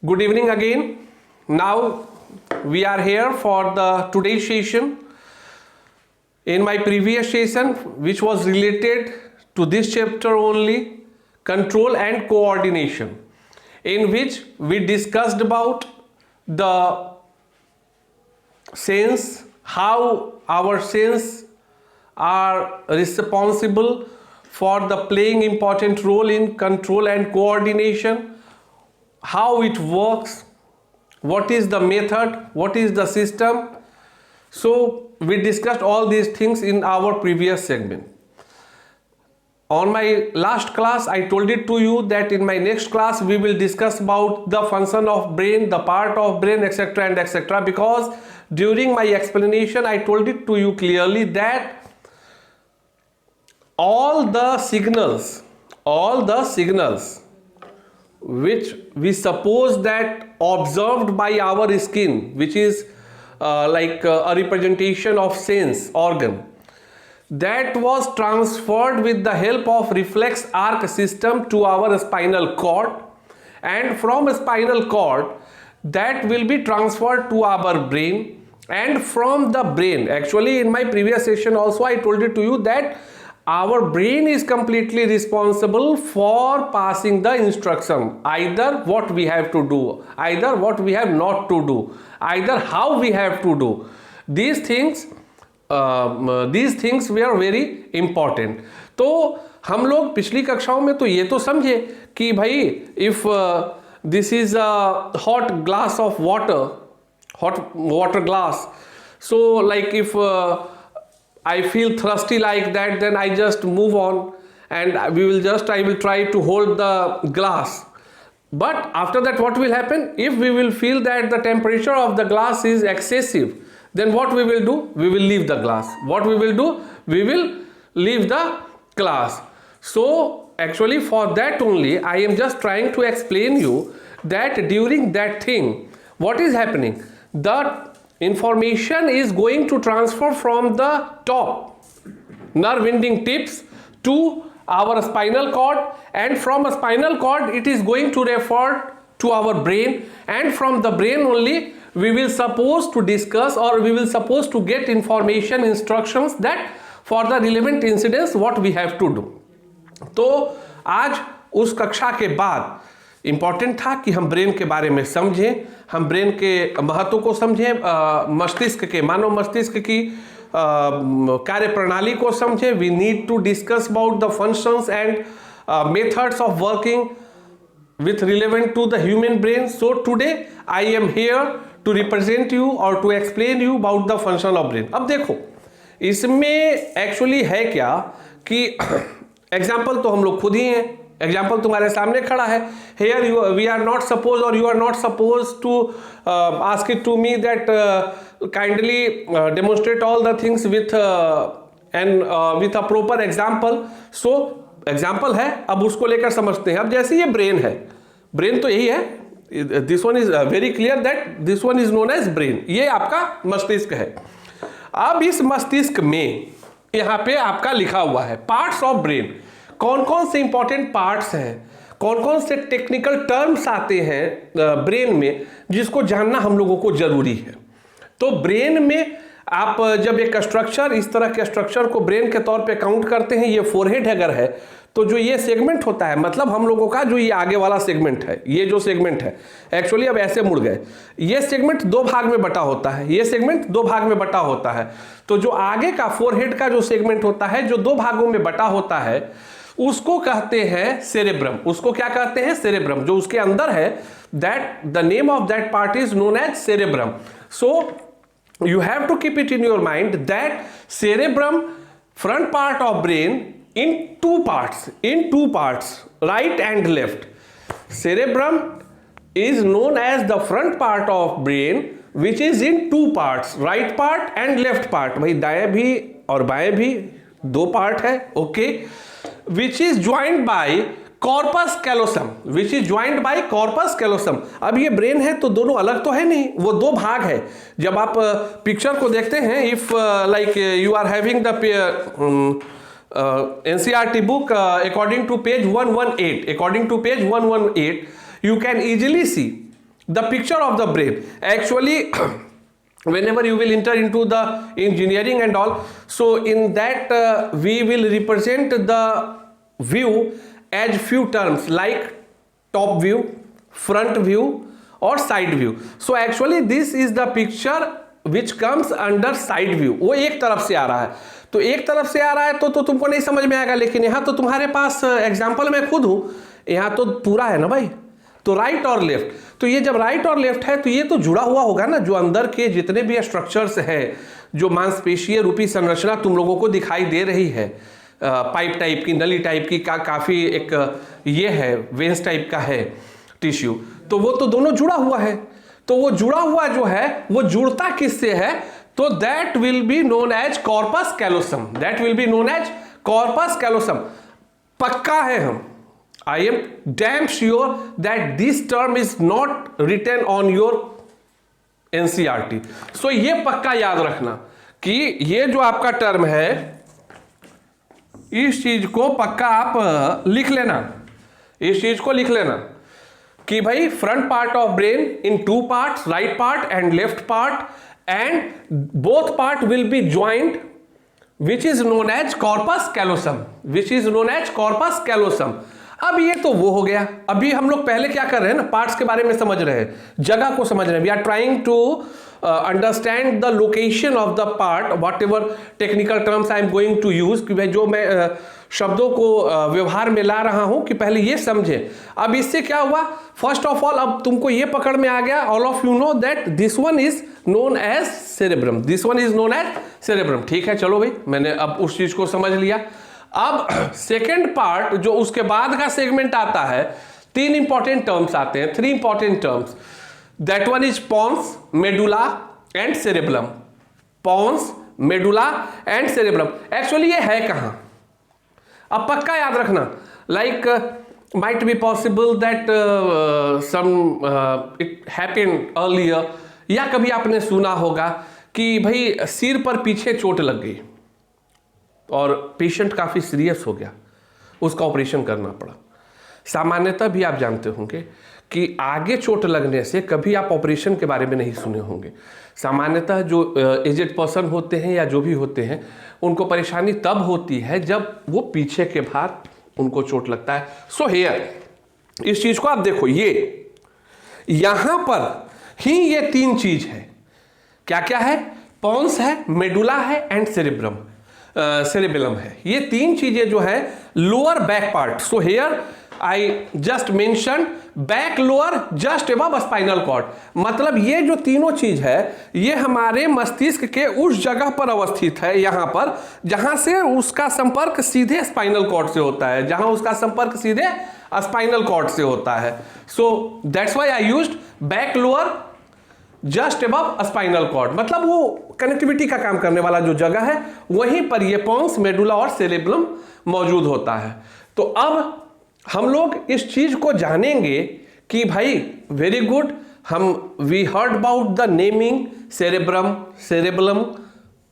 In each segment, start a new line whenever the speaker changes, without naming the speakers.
Good evening again. Now we are here for the today's session. In my previous session, which was related to this chapter only, control and coordination, in which we discussed about the sense, how our sense are responsible for the playing important role in control and coordination, how it works, what is the method, what is the system. So we discussed all these things in our previous segment. On my last class I told it to you that in my next class we will discuss about the function of brain, the part of brain, etc. and etc. because during my explanation I told it to you clearly that all the signals which we suppose that observed by our skin, which is like a representation of sense organ, that was transferred with the help of reflex arc system to our spinal cord, and from spinal cord that will be transferred to our brain, and from the brain, actually in my previous session also I told it to you that our brain is completely responsible for passing the instruction, either what we have to do, either what we have not to do, either how we have to do. These things were very important. तो हम लोग पिछली कक्षाओं में तो ये तो समझे कि भाई if this is a hot glass of water, hot water glass, so like if I feel thirsty like that, then I just move on and I will try to hold the glass. But after that what will happen? If we will feel that the temperature of the glass is excessive, then what we will do? We will leave the glass. What we will do? We will leave the glass. So actually for that only I am just trying to explain you that during that thing what is happening? The information is going to transfer from the top nerve ending tips to our spinal cord, and from a spinal cord it is going to refer to our brain, and from the brain only we will suppose to discuss or we will suppose to get information, instructions that for the relevant incidents what we have to do. तो आज उस कक्षा के बाद important था कि हम brain के बारे में समझें, हम ब्रेन के महत्व को समझें, मस्तिष्क के, मानव मस्तिष्क की कार्य प्रणाली को समझें. We need to discuss about the functions and methods of working with relevant to the human brain. So today I am here to represent you or to explain you about the function of brain. अब देखो इसमें actually है क्या कि example तो हम लोग खुद ही हैं, एग्जाम्पल तुम्हारे सामने खड़ा है. Here we are not supposed or you are not supposed to ask it to me that kindly demonstrate all the things with with a proper example. So example है, अब उसको लेकर समझते हैं. अब जैसे ये ब्रेन है, ब्रेन तो यही है, this one is very clear that this one is known as brain. ये आपका मस्तिष्क है. अब इस मस्तिष्क में यहाँ पे आपका लिखा हुआ है पार्ट्स ऑफ ब्रेन. कौन कौन से इंपॉर्टेंट पार्ट्स हैं, कौन कौन से टेक्निकल टर्म्स आते हैं ब्रेन में जिसको जानना हम लोगों को जरूरी है. तो ब्रेन में आप जब एक स्ट्रक्चर, इस तरह के स्ट्रक्चर को ब्रेन के तौर पे काउंट करते हैं, ये फोरहेड अगर है तो जो ये सेगमेंट होता है, मतलब हम लोगों का जो ये आगे वाला सेगमेंट है, ये जो सेगमेंट है एक्चुअली अब ऐसे मुड़ गए, ये सेगमेंट दो भाग में बटा होता है, ये सेगमेंट दो भाग में बटा होता है. तो जो आगे का फोरहेड का जो सेगमेंट होता है जो दो भागों में बटा होता है उसको कहते हैं सेरेब्रम. उसको क्या कहते हैं? सेरेब्रम. जो उसके अंदर है that the name of that part is known as cerebrum. So you have to keep it in your mind that cerebrum, front part of brain, in two parts, right and left. Cerebrum is known as the front part of brain which is in two parts, right part and left part. भाई दाएं भी और बाएं भी दो part है, okay, which is joined by corpus callosum, which is joint by corpus callosum. अब ये ब्रेन है तो दोनों अलग तो है नहीं, वो दो भाग है. जब आप पिक्चर को देखते हैं, if like you are having the NCERT book according to page 118, you can easily see the picture of the brain. Actually, whenever you will enter into the engineering and all, so in that we will represent the view as few terms like top view, front view or side view. So actually this is the picture which comes under side view. वो एक तरफ से आ रहा है, तो एक तरफ से आ रहा है तो तुमको नहीं समझ में आएगा, लेकिन यहाँ तो तुम्हारे पास एग्जाम्पल मैं खुद हूँ, यहाँ तो पूरा है ना भाई, तो राइट और लेफ्ट, तो ये जब राइट और लेफ्ट है तो ये तो जुड़ा हुआ होगा ना, जो अंदर के जितने भी स्ट्रक्चर्स है, जो मांसपेशीय रूपी संरचना तुम लोगों को दिखाई दे रही है, पाइप टाइप की, नली टाइप की, काफ़ी एक ये है वेंस टाइप का है टिश्यू, तो वो तो दोनों जुड़ा हुआ है। तो वो जुड़ा हुआ जो है वो जुड़ता किससे है, तो that will be known as corpus callosum, that will be known as corpus callosum. पक्का है हम, I am damn sure that this term is not written on your NCERT. So ये पक्का याद रखना कि ये जो आपका टर्म है, इस चीज को पक्का आप लिख लेना, इस चीज को लिख लेना कि भाई front part of brain in two parts, right part and left part, and both part will be joint which is known as corpus callosum, which is known as corpus callosum. अब ये तो वो हो गया, अभी हम लोग पहले क्या कर रहे हैं ना, पार्ट्स के बारे में समझ रहे हैं, जगह को समझ रहे हैं, we are trying to understand the location of the part, whatever technical terms I am going to use, कि भाई जो मैं शब्दों को व्यवहार में ला रहा हूं कि पहले ये समझे। अब इससे क्या हुआ, फर्स्ट ऑफ ऑल अब तुमको ये पकड़ में आ गया, all of you know that this one is known as cerebrum, this one is known as cerebrum. ठीक है, चलो भाई, मैंने अब उस चीज को समझ लिया। अब सेकेंड पार्ट जो उसके बाद का सेगमेंट आता है, तीन इंपॉर्टेंट टर्म्स आते हैं, three important terms, that one is pons, medulla and cerebrum. Pons, medulla and cerebrum, actually ये है कहां, अब पक्का याद रखना, like might be possible that some it happened earlier, या कभी आपने सुना होगा कि भाई सिर पर पीछे चोट लग गई और पेशेंट काफ़ी सीरियस हो गया, उसका ऑपरेशन करना पड़ा। सामान्यतः भी आप जानते होंगे कि आगे चोट लगने से कभी आप ऑपरेशन के बारे में नहीं सुने होंगे। सामान्यतः जो एजेड पर्सन होते हैं या जो भी होते हैं, उनको परेशानी तब होती है जब वो पीछे के भाग उनको चोट लगता है। सो हियर इस चीज़ को आप देखो, ये यहाँ पर ही ये तीन चीज है, क्या क्या है, पोन्स है, मेडुला है एंड सेरेब्रम, सेरेबेलम है। ये तीन चीजें जो है lower back part, so here I just mention back lower just above spinal cord, मतलब ये जो तीनों चीज है ये हमारे मस्तिष्क के उस जगह पर अवस्थित है, यहां पर जहां से उसका संपर्क सीधे स्पाइनल कॉर्ड से होता है, जहां उसका संपर्क सीधे स्पाइनल कॉर्ड से होता है। So that's why I used back lower just above spinal cord, मतलब वो कनेक्टिविटी का काम करने वाला जो जगह है वहीं पर ये पोन्स, मेडुला और सेरेब्रम मौजूद होता है। तो अब हम लोग इस चीज को जानेंगे कि भाई वेरी गुड, हम we heard about the naming cerebrum, cerebellum,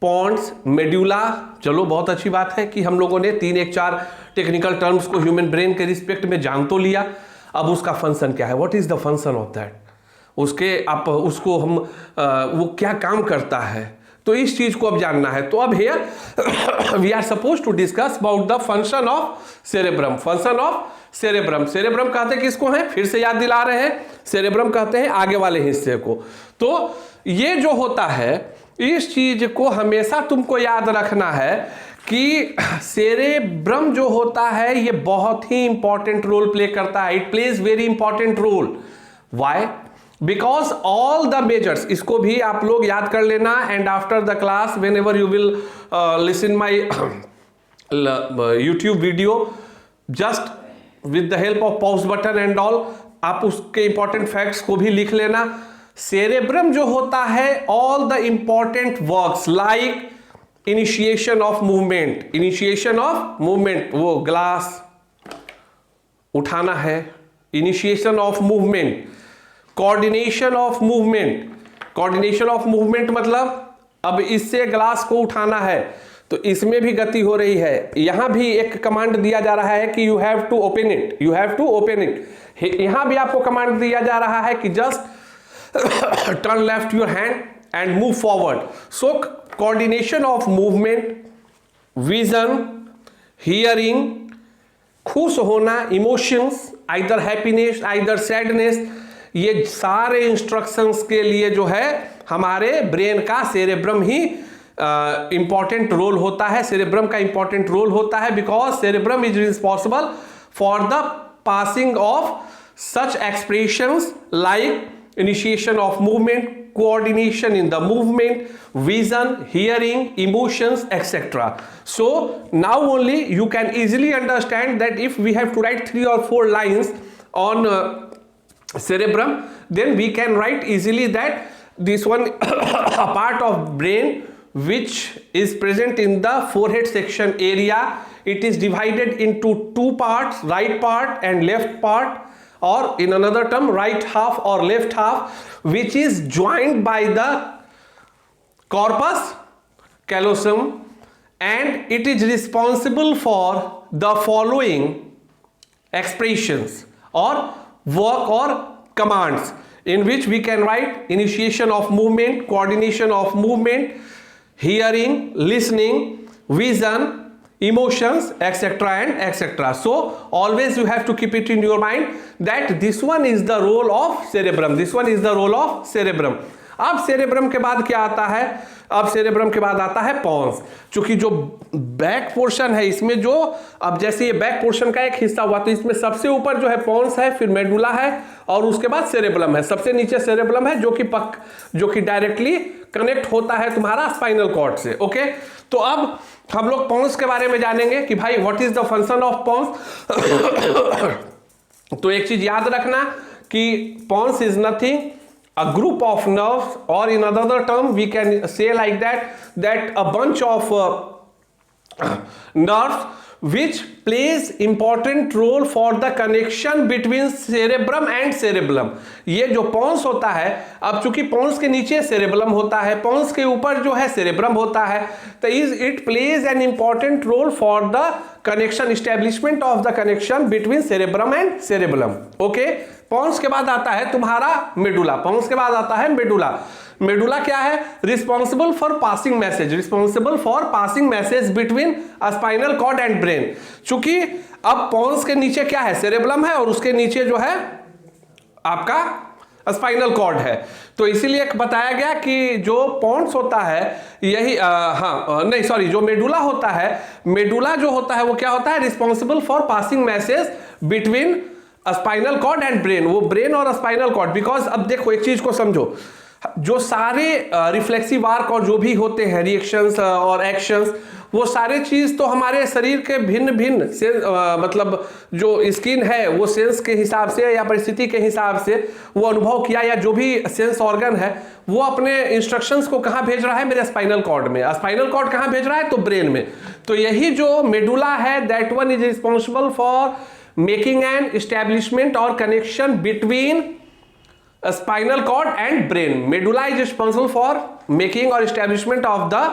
pons, medulla, चलो बहुत अच्छी बात है कि हम लोगों ने 3 एक 4 टेक्निकल टर्म्स को ह्यूमन ब्रेन के रिस्पेक्ट में जान तो लिया। अब उसका फंक्शन क्या है, what is the function of that, उसके आप उसको हम वो क्या काम करता है, तो इस चीज को अब जानना है। तो अब here we are suppose to discuss about the function of cerebrum. Function of cerebrum, cerebrum कहते हैं किसको है, फिर से याद दिला रहे हैं, सेरेब्रम कहते हैं आगे वाले हिस्से को। तो ये जो होता है इस चीज को हमेशा तुमको याद रखना है कि सेरेब्रम जो होता है ये बहुत ही इंपॉर्टेंट रोल प्ले करता है, it plays very important role. Why, because all the measures, इसको भी आप लोग याद कर लेना, and after the class whenever you will listen my YouTube video, just with the help of pause button and all, आप उसके important facts को भी लिख लेना। सेरेब्रम जो होता है all the important works like initiation of movement, initiation of movement, वो ग्लास उठाना है, initiation of movement, coordination of movement, coordination of movement मतलब अब इससे ग्लास को उठाना है तो इसमें भी गति हो रही है, यहां भी एक कमांड दिया जा रहा है कि you have to open it, you have to open it, यहां भी आपको कमांड दिया जा रहा है कि just turn left your hand and move forward. So coordination of movement, vision, hearing, खुश होना, emotions, either happiness either sadness, ये सारे इंस्ट्रक्शंस के लिए जो है हमारे ब्रेन का सेरेब्रम ही इंपॉर्टेंट रोल होता है, सेरेब्रम का इंपॉर्टेंट रोल होता है, because cerebrum is responsible for the passing of such expressions like initiation of movement, coordination in the movement, vision, hearing, emotions, etc. So now only you can easily understand that if we have to write 3 or 4 lines on cerebrum, then we can write easily that this one a part of brain which is present in the forehead section area. It is divided into 2 parts, right part and left part, or in another term right half or left half, which is joined by the corpus callosum, and it is responsible for the following expressions or work or commands, in which we can write initiation of movement, coordination of movement, hearing, listening, vision, emotions, etc. and etc. So always you have to keep it in your mind that this one is the role of cerebrum, this one is the role of cerebrum. अब cerebrum के बाद क्या आता है? अब cerebrum के बाद आता है पॉन्स. चूंकि जो बैक पोर्शन है इसमें जो, अब जैसे ये बैक पोर्शन का एक हिस्सा हुआ तो इसमें सबसे ऊपर जो है पॉन्स है, फिर मेडुला है और उसके बाद सेरेब्रम है. सबसे नीचे सेरेब्रम है जो कि डायरेक्टली कनेक्ट होता है तुम्हारा स्पाइनल कॉर्ड से. ओके, तो अब हम लोग पॉन्स के बारे में जानेंगे कि भाई what is the function of pons. तो एक चीज याद रखना कि pons is nothing a group of nerves, or in another term we can say like that a bunch of nerves which plays important role for the connection between cerebrum and cerebellum. ये जो Pond's होता है, अब चूंकि Pond's के नीचे cerebellum होता है, पॉन्स के ऊपर जो है सेरेब्रम होता है, तो it plays an important role for the connection, establishment of the connection between cerebrum and cerebellum. Okay, pons के बाद आता है तुम्हारा मेडुला. पॉन्स के बाद आता है मेडुला. मेडुला क्या है? Responsible for passing message, responsible for passing message between spinal cord and brain. चूंकि अब पॉन्स के नीचे क्या है? सेरेबलम है और उसके नीचे जो है आपका स्पाइनल कॉर्ड है. तो इसीलिए बताया गया कि जो पॉन्स होता है यही जो मेडुला होता है, मेडुला जो होता है वो क्या होता है? Responsible for passing message between spinal cord and brain. वो ब्रेन और स्पाइनल कॉर्ड, बिकॉज अब देखो एक चीज को समझो, जो सारे रिफ्लेक्सिव आर्क और जो भी होते हैं रिएक्शंस और एक्शंस, वो सारे चीज तो हमारे शरीर के भिन्न भिन्न मतलब जो स्किन है वो सेंस के हिसाब से या परिस्थिति के हिसाब से वो अनुभव किया, या जो भी सेंस ऑर्गन है वो अपने इंस्ट्रक्शंस को कहाँ भेज रहा है? मेरे स्पाइनल कॉर्ड में. स्पाइनल कॉर्ड कहाँ भेज रहा है? तो ब्रेन में. तो यही जो मेडुला है, that one is responsible for making an establishment or connection between a spinal cord and brain. Medulla is responsible for making or establishment of the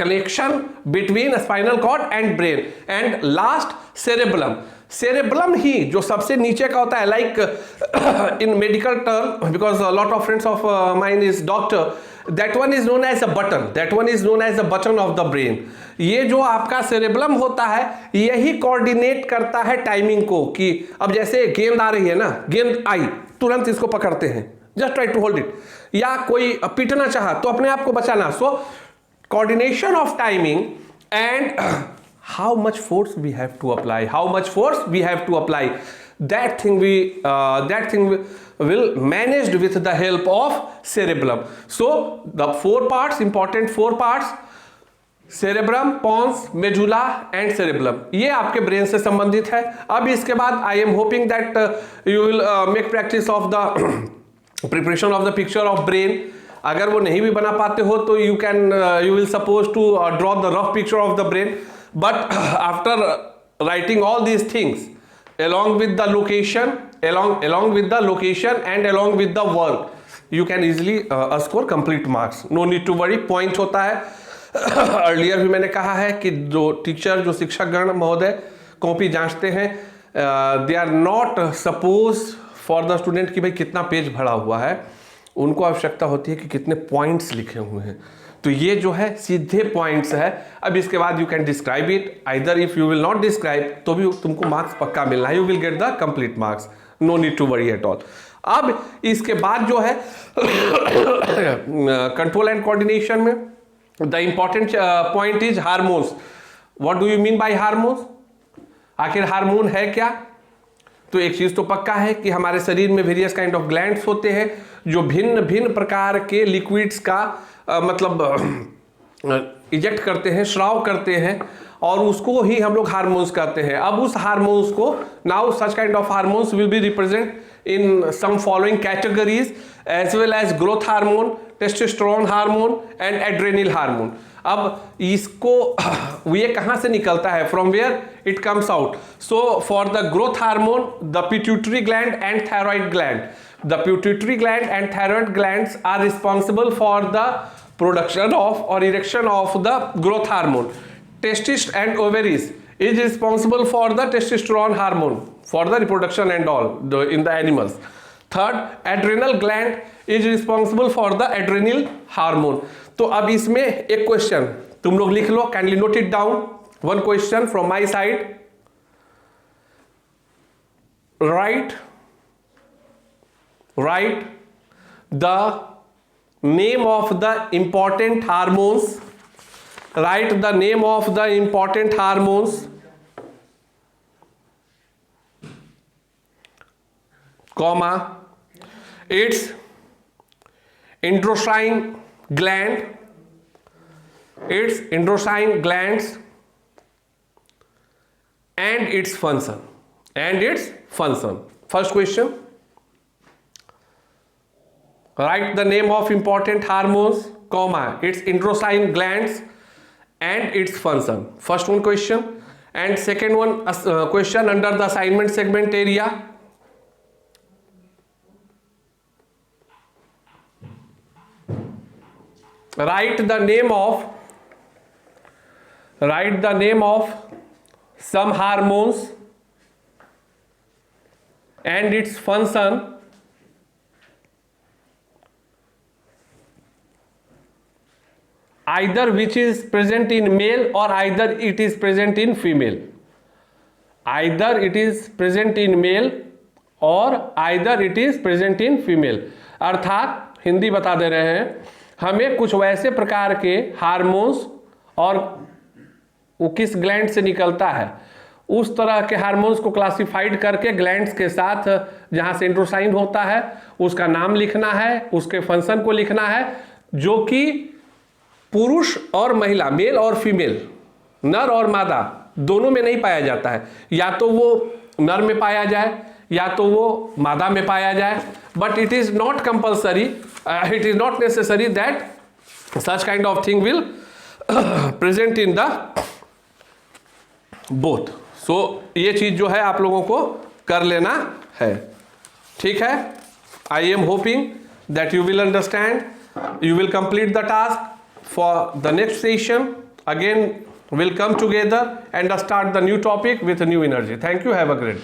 connection between a spinal cord and brain. And last, cerebellum. Cerebrum ही जो सबसे नीचे का होता है, like in medical term, because lot of friends of mine is doctor, that one is known as a button, that one is known as a button of the brain. ये जो आपका सेरेब्रम होता है यही कोऑर्डिनेट करता है timing को, कि अब जैसे गेंद आ रही है ना, गेंद आई तुरंत इसको पकड़ते हैं, just try to hold it, या कोई पीटना चाहा तो अपने आप को बचाना. So coordination of timing and how much force we have to apply, how much force we have to apply, that thing will managed with the help of cerebellum. So the 4 parts, important 4 parts, cerebrum, pons, medulla and cerebellum, ये आपके brain से संबंधित है. अब इसके बाद I am hoping that you will make practice of the preparation of the picture of brain. अगर वो नहीं भी बना पाते हो तो you will supposed to draw the rough picture of the brain. But after writing all these things along with the location, along with the location and along with the work, you can easily score complete marks. No need to worry. Point होता है. Earlier भी मैंने कहा है कि जो teacher, जो शिक्षकगण महोदय कॉपी जांचते हैं, they are not supposed for the student कि भाई कितना पेज भरा हुआ है, उनको आवश्यकता होती है कि कितने पॉइंट्स लिखे हुए हैं। तो ये जो है सीधे पॉइंट्स है। अब इसके बाद you can describe it, either if you will not describe तो भी तुमको मार्क्स पक्का मिलना है, you will get the complete marks, no need to worry at all. अब इसके बाद जो है कंट्रोल एंड कोऑर्डिनेशन में the important point is hormones. What do you mean by hormones? आखिर हार्मोन है क्या? तो एक चीज तो पक्का है कि हमारे शरीर में वेरियस काइंड ऑफ ग्लैंड्स होते हैं जो भिन्न भिन्न प्रकार के लिक्विड्स का मतलब इजेक्ट करते हैं, श्राव करते हैं, और उसको ही हम लोग हार्मोन्स कहते हैं। अब उस हार्मोन्स को now such kind of hormones will be represent in some following categories as well as growth hormone, testosterone hormone and adrenal hormone. अब इसको ये कहाँ से निकलता है? From where it comes out? So for the growth hormone, the pituitary gland and thyroid gland. The pituitary gland and thyroid glands are responsible for the production of or erection of the growth hormone. Testes and ovaries is responsible for the testosterone hormone for the reproduction and all in the animals. Third, adrenal gland is responsible for the adrenal hormone. तो अब इसमें एक question तुम लोग लिख लो, kindly note it down. One question from my side. Write the name of the important hormones. Write the name of the important hormones, comma, its endocrine gland, its endocrine glands and its function. First question, write the name of important hormones, comma, its endocrine glands and its function. First one question, and second one question under the assignment segment area. Write the name of some hormones and its function either which is present in male or either it is present in female. Either it is present in male or either it is present in female. अर्थात हिंदी बता दे रहे हैं, हमें कुछ वैसे प्रकार के hormones और वो किस ग्लैंड से निकलता है उस तरह के हार्मोन्स को क्लासिफाइड करके ग्लैंड्स के साथ जहाँ से एंड्रोसाइन होता है उसका नाम लिखना है, उसके फंक्शन को लिखना है, जो कि पुरुष और महिला, मेल और फीमेल, नर और मादा दोनों में नहीं पाया जाता है। या तो वो नर में पाया जाए या तो वो मादा में पाया जाए, but it is not compulsory, it is not necessary that such kind of thing will present in the both. So ये चीज जो है आप लोगों को कर लेना है, ठीक है। I am hoping that you will understand, you will complete the task. For the next session again we'll come together and start the new topic with a new energy. Thank you, have a great day.